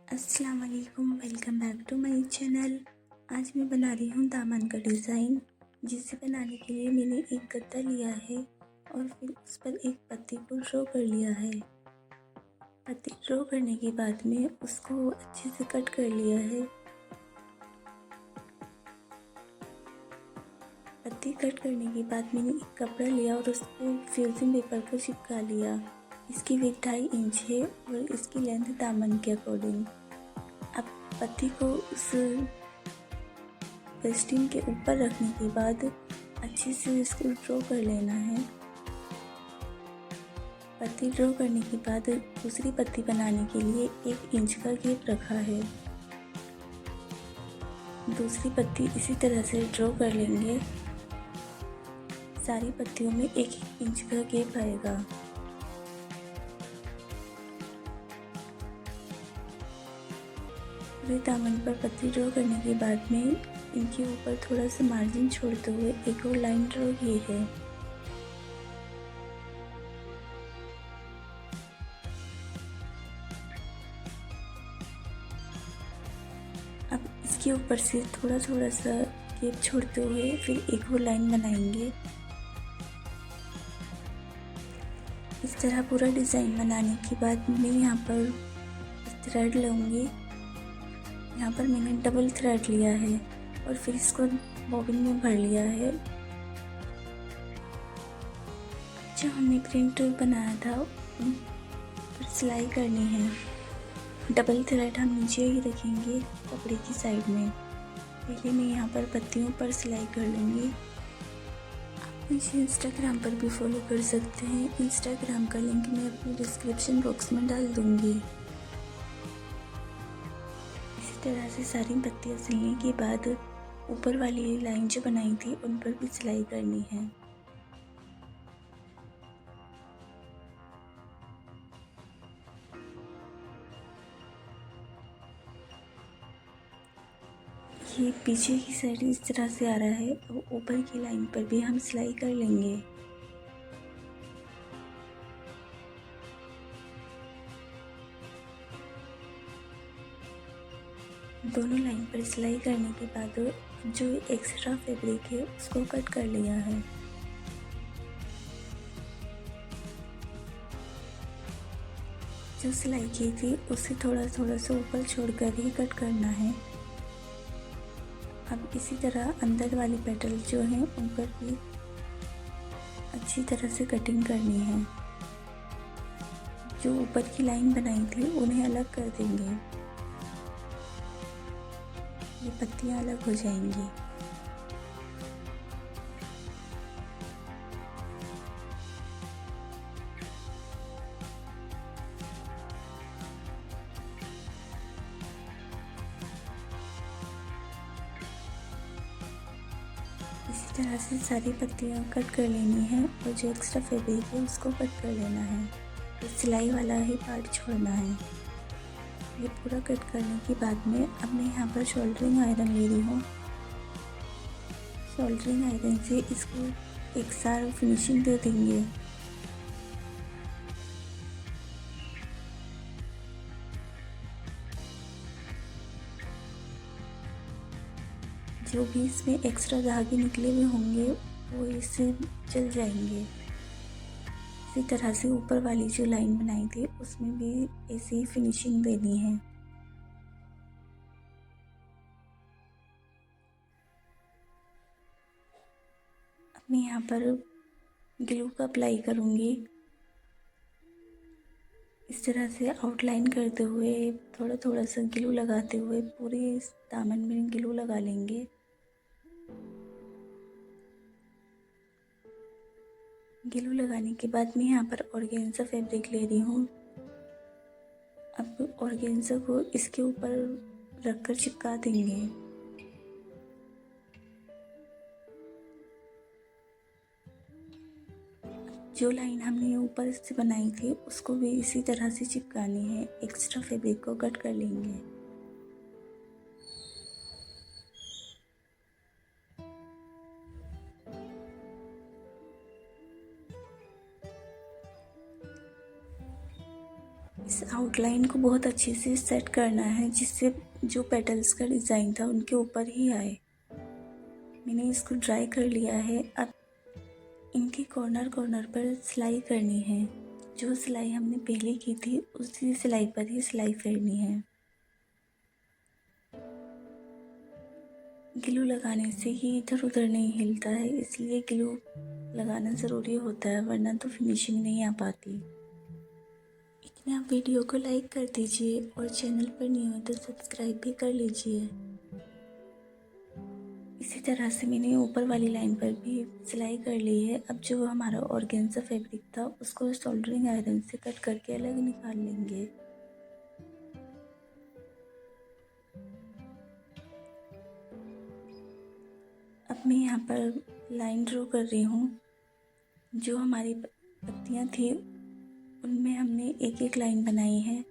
अस्सलाम वालेकुम, welcome back to my channel. आज मैं बना रही हूँ दामन का डिज़ाइन, जिसे बनाने के लिए मैंने एक गद्दा लिया है और फिर उस पर एक पत्ती को ड्रॉ कर लिया है। पत्ती ड्रॉ करने के बाद में उसको अच्छे से कट कर लिया है। पत्ती कट करने के बाद मैंने एक कपड़ा लिया और उस पर फ्यूज़न पेपर को चिपका लिया। इसकी विड्थ 2.5 इंच है और इसकी लेंथ दामन के अकॉर्डिंग। अब पत्ती को उस पेस्टिंग के ऊपर रखने के बाद अच्छे से इसको ड्रॉ कर लेना है। पत्ती ड्रॉ करने के बाद दूसरी पत्ती बनाने के लिए 1 इंच का गैप रखा है। दूसरी पत्ती इसी तरह से ड्रॉ कर लेंगे। सारी पत्तियों में 1 इंच का गैप आएगा। पूरे दामन पर पत्ती ड्रॉ करने के बाद में इनके ऊपर थोड़ा सा मार्जिन छोड़ते हुए एक और लाइन ड्रॉ की है। अब इसके ऊपर से थोड़ा थोड़ा सा गैप छोड़ते हुए फिर एक और लाइन बनाएंगे। इस तरह पूरा डिज़ाइन बनाने के बाद मैं यहाँ पर थ्रेड लूँगी। यहाँ पर मैंने डबल थ्रेड लिया है और फिर इसको बॉबिन में भर लिया है। जो हमने प्रिंट बनाया था उन पर सिलाई करनी है। डबल थ्रेड हम नीचे ही रखेंगे कपड़े की साइड में। पहले मैं यहाँ पर पत्तियों पर सिलाई कर लूँगी। आप मुझे इंस्टाग्राम पर भी फॉलो कर सकते हैं। इंस्टाग्राम का लिंक मैं अपनी डिस्क्रिप्शन बॉक्स में डाल दूँगी। इसी तरह से सारी पत्तियाँ सिलने के बाद ऊपर वाली लाइन जो बनाई थी उन पर भी सिलाई करनी है। ये पीछे की साइड इस तरह से आ रहा है। अब ऊपर की लाइन पर भी हम सिलाई कर लेंगे। दोनों लाइन पर सिलाई करने के बाद जो एक्स्ट्रा फैब्रिक है उसको कट कर लिया है। जो सिलाई की थी उससे थोड़ा थोड़ा सा ऊपर छोड़कर ही कट करना है। अब इसी तरह अंदर वाली पेटल जो हैं उन पर भी अच्छी तरह से कटिंग करनी है। जो ऊपर की लाइन बनाई थी उन्हें अलग कर देंगे। ये पत्तियाँ अलग हो जाएंगी। इसी तरह से सारी पत्तियाँ कट कर लेनी है और जो एक्स्ट्रा फैब्रिक है उसको कट कर लेना है। तो सिलाई वाला ही पार्ट छोड़ना है। ये पूरा कट करने के बाद में अब मैं यहाँ पर शोल्डरिंग आयरन ले रही हूँ। शोल्डरिंग आयरन से इसको एक साथ फिनिशिंग दे देंगे। जो भी इसमें एक्स्ट्रा धागे निकले हुए होंगे वो इससे जल जाएंगे। इसी तरह से ऊपर वाली जो लाइन बनाई थी उसमें भी ऐसे ही फिनिशिंग देनी है। अब मैं यहाँ पर ग्लू का अप्लाई करूँगी। इस तरह से आउटलाइन करते हुए थोड़ा थोड़ा सा ग्लू लगाते हुए पूरे इस दामन में ग्लू लगा लेंगे। ग्लू लगाने के बाद मैं यहाँ पर ऑर्गेन्जा फैब्रिक ले रही हूँ। अब ऑर्गेन्जा को इसके ऊपर रखकर चिपका देंगे। जो लाइन हमने ऊपर से बनाई थी उसको भी इसी तरह से चिपकानी है। एक्स्ट्रा फैब्रिक को कट कर लेंगे। इस आउटलाइन को बहुत अच्छे से सेट करना है, जिससे जो पेटल्स का डिज़ाइन था उनके ऊपर ही आए। मैंने इसको ड्राई कर लिया है। अब इनके कॉर्नर पर सिलाई करनी है। जो सिलाई हमने पहले की थी उसी सिलाई पर ही सिलाई करनी है। ग्लू लगाने से ये इधर उधर नहीं हिलता है, इसलिए ग्लू लगाना ज़रूरी होता है, वरना तो फिनिशिंग नहीं आ पाती। इतने आप वीडियो को लाइक कर दीजिए और चैनल पर नहीं हो तो सब्सक्राइब भी कर लीजिए। इसी तरह से मैंने ऊपर वाली लाइन पर भी सिलाई कर ली है। अब जो हमारा ऑर्गेन्जा फैब्रिक था उसको सोल्डरिंग आयरन से कट करके अलग निकाल लेंगे। अब मैं यहाँ पर लाइन ड्रॉ कर रही हूँ। जो हमारी पत्तियाँ थी उनमें हमने एक एक लाइन बनाई है।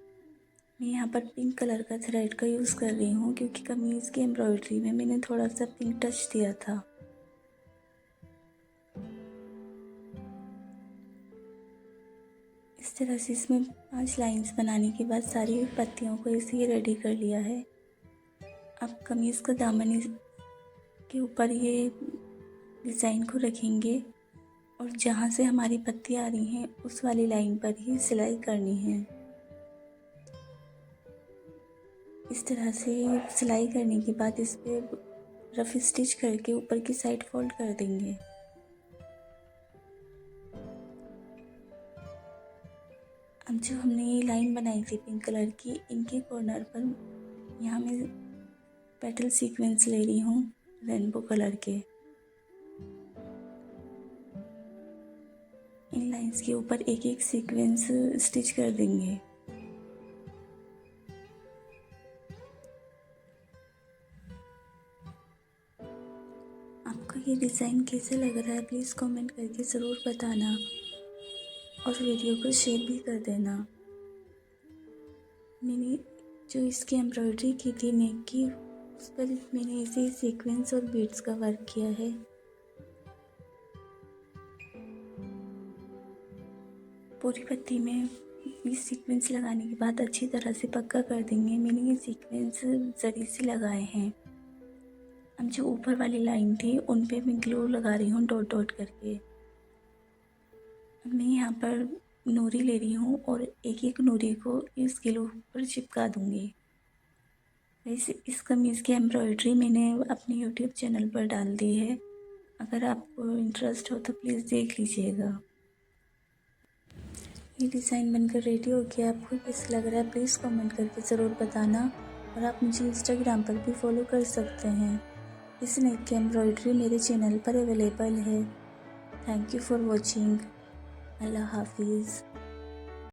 मैं यहाँ पर पिंक कलर का थ्रेड का यूज़ कर रही हूँ, क्योंकि कमीज़ की एम्ब्रॉयडरी में मैंने थोड़ा सा पिंक टच दिया था। इस तरह से इसमें 5 लाइंस बनाने के बाद सारी पत्तियों को ऐसे ही रेडी कर लिया है। अब कमीज़ का दामन के ऊपर ये डिज़ाइन को रखेंगे और जहाँ से हमारी पत्ती आ रही हैं उस वाली लाइन पर ही सिलाई करनी है। इस तरह से सिलाई करने के बाद इस पर रफ स्टिच करके ऊपर की साइड फोल्ड कर देंगे। अब जो हमने ये लाइन बनाई थी पिंक कलर की, इनके कॉर्नर पर यहाँ मैं पेटल सीक्वेंस ले रही हूँ रेनबो कलर के। इन लाइंस के ऊपर एक एक सीक्वेंस स्टिच कर देंगे। आपको ये डिज़ाइन कैसे लग रहा है प्लीज़ कमेंट करके ज़रूर बताना और वीडियो को शेयर भी कर देना। मैंने जो इसकी एम्ब्रॉयडरी की थी नेक की, उस पर मैंने इसे सीक्वेंस और बीड्स का वर्क किया है। पूरी पत्ती में ये सीक्वेंस लगाने के बाद अच्छी तरह से पक्का कर देंगे। मैंने ये सीक्वेंस जरी से लगाए हैं। अब जो ऊपर वाली लाइन थी उन पे मैं ग्लू लगा रही हूँ डॉट डॉट करके। अब मैं यहाँ पर नूरी ले रही हूँ और एक एक नूरी को इस ग्लू पर चिपका दूँगी। वैसे इस कमीज़ की एम्ब्रॉयडरी मैंने अपने यूट्यूब चैनल पर डाल दी है, अगर आपको इंटरेस्ट हो तो प्लीज़ देख लीजिएगा। ये डिज़ाइन बनकर रेडी हो गया। आपको कैसा लग रहा है प्लीज़ कमेंट करके ज़रूर बताना और आप मुझे इंस्टाग्राम पर भी फॉलो कर सकते हैं। इस नेक की एम्ब्रॉयडरी मेरे चैनल पर अवेलेबल है। Thank you for watching. अल्लाह हाफिज़।